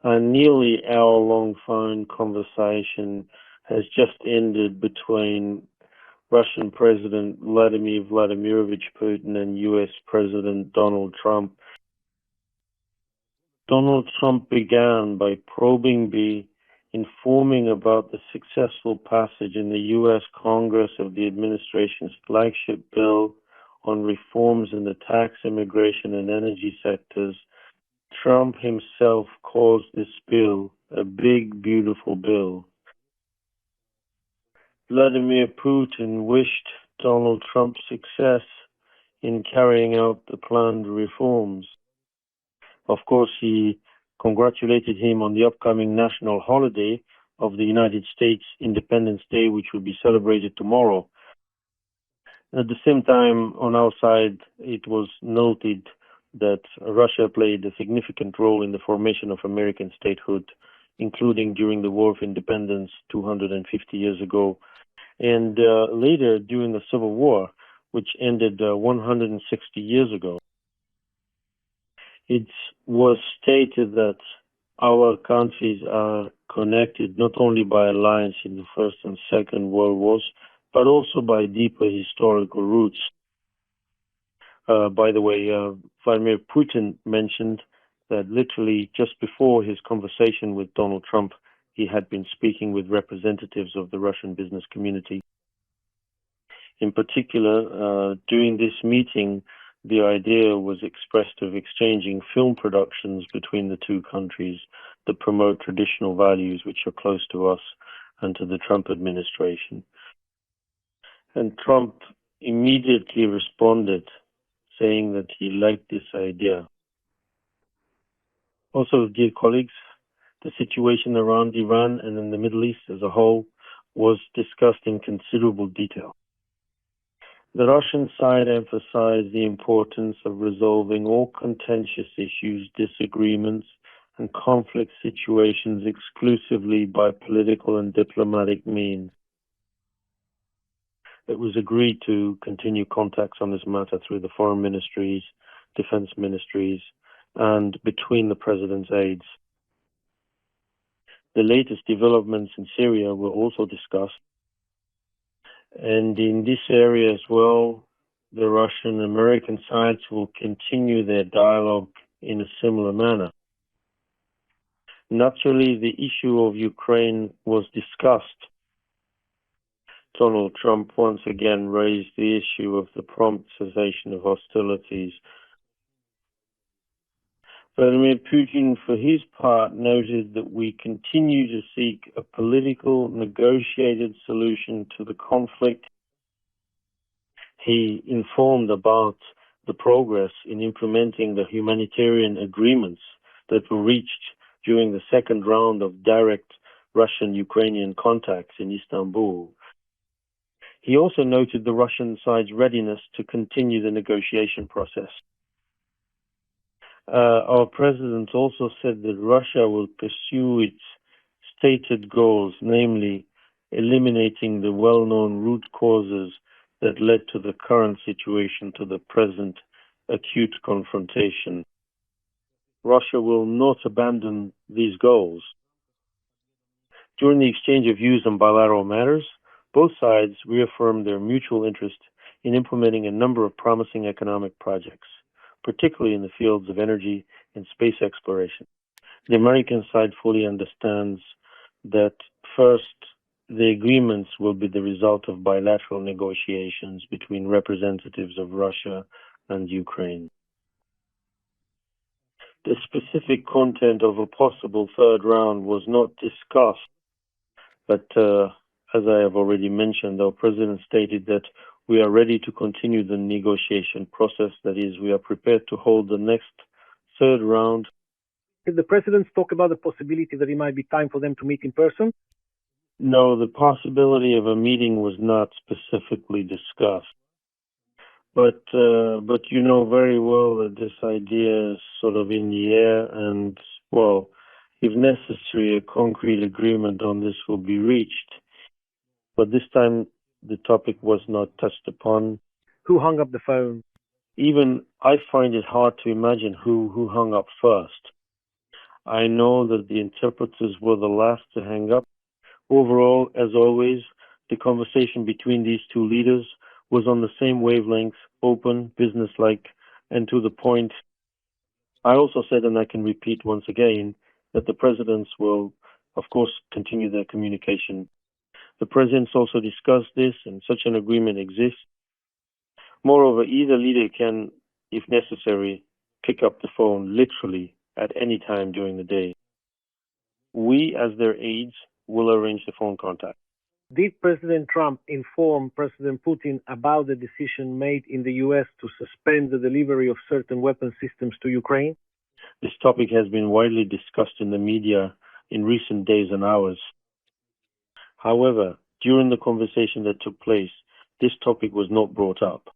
A nearly hour-long phone conversation has just ended between Russian President Vladimir Vladimirovich Putin and US President Donald Trump. Donald Trump began by informing about the successful passage in the US Congress of the administration's flagship bill on reforms in the tax, immigration, and energy sectors. Trump himself calls this bill a big, beautiful bill. Vladimir Putin wished Donald Trump success in carrying out the planned reforms. Of course, he congratulated him on the upcoming national holiday of the United States Independence Day, which will be celebrated tomorrow. At the same time, on our side, it was noted that Russia played a significant role in the formation of American statehood, including during the War of Independence 250 years ago, and later during the Civil War, which ended 160 years ago. It was stated that our countries are connected not only by alliance in the First and Second World Wars, but also by deeper historical roots. By the way, Vladimir Putin mentioned that literally just before his conversation with Donald Trump, he had been speaking with representatives of the Russian business community. In particular, during this meeting, the idea was expressed of exchanging film productions between the two countries that promote traditional values which are close to us and to the Trump administration. And Trump immediately responded, saying that he liked this idea. Also, dear colleagues, the situation around Iran and in the Middle East as a whole was discussed in considerable detail. The Russian side emphasized the importance of resolving all contentious issues, disagreements, and conflict situations exclusively by political and diplomatic means. It was agreed to continue contacts on this matter through the foreign ministries, defense ministries, and between the president's aides. The latest developments in Syria were also discussed. And in this area as well, the Russian and American sides will continue their dialogue in a similar manner. Naturally, the issue of Ukraine was discussed. Donald Trump once again raised the issue of the prompt cessation of hostilities. Vladimir Putin, for his part, noted that we continue to seek a political, negotiated solution to the conflict. He informed about the progress in implementing the humanitarian agreements that were reached during the second round of direct Russian-Ukrainian contacts in Istanbul. He also noted the Russian side's readiness to continue the negotiation process. Our president also said that Russia will pursue its stated goals, namely eliminating the well-known root causes that led to the current situation, to the present acute confrontation. Russia will not abandon these goals. During the exchange of views on bilateral matters, both sides reaffirmed their mutual interest in implementing a number of promising economic projects, particularly in the fields of energy and space exploration. The American side fully understands that, first, the agreements will be the result of bilateral negotiations between representatives of Russia and Ukraine. The specific content of a possible third round was not discussed, but as I have already mentioned, our president stated that we are ready to continue the negotiation process. That is, we are prepared to hold the next third round. Did the president talk about the possibility that it might be time for them to meet in person? No, the possibility of a meeting was not specifically discussed. But you know very well that this idea is sort of in the air, and, well, if necessary, a concrete agreement on this will be reached. But this time, the topic was not touched upon. Who hung up the phone? Even I find it hard to imagine who hung up first. I know that the interpreters were the last to hang up. Overall, as always, the conversation between these two leaders was on the same wavelength, open, businesslike, and to the point. I also said, and I can repeat once again, that the presidents will, of course, continue their communication. The presidents also discussed this, and such an agreement exists. Moreover, either leader can, if necessary, pick up the phone literally at any time during the day. We, as their aides, will arrange the phone contact. Did President Trump inform President Putin about the decision made in the US to suspend the delivery of certain weapon systems to Ukraine? This topic has been widely discussed in the media in recent days and hours. However, during the conversation that took place, this topic was not brought up.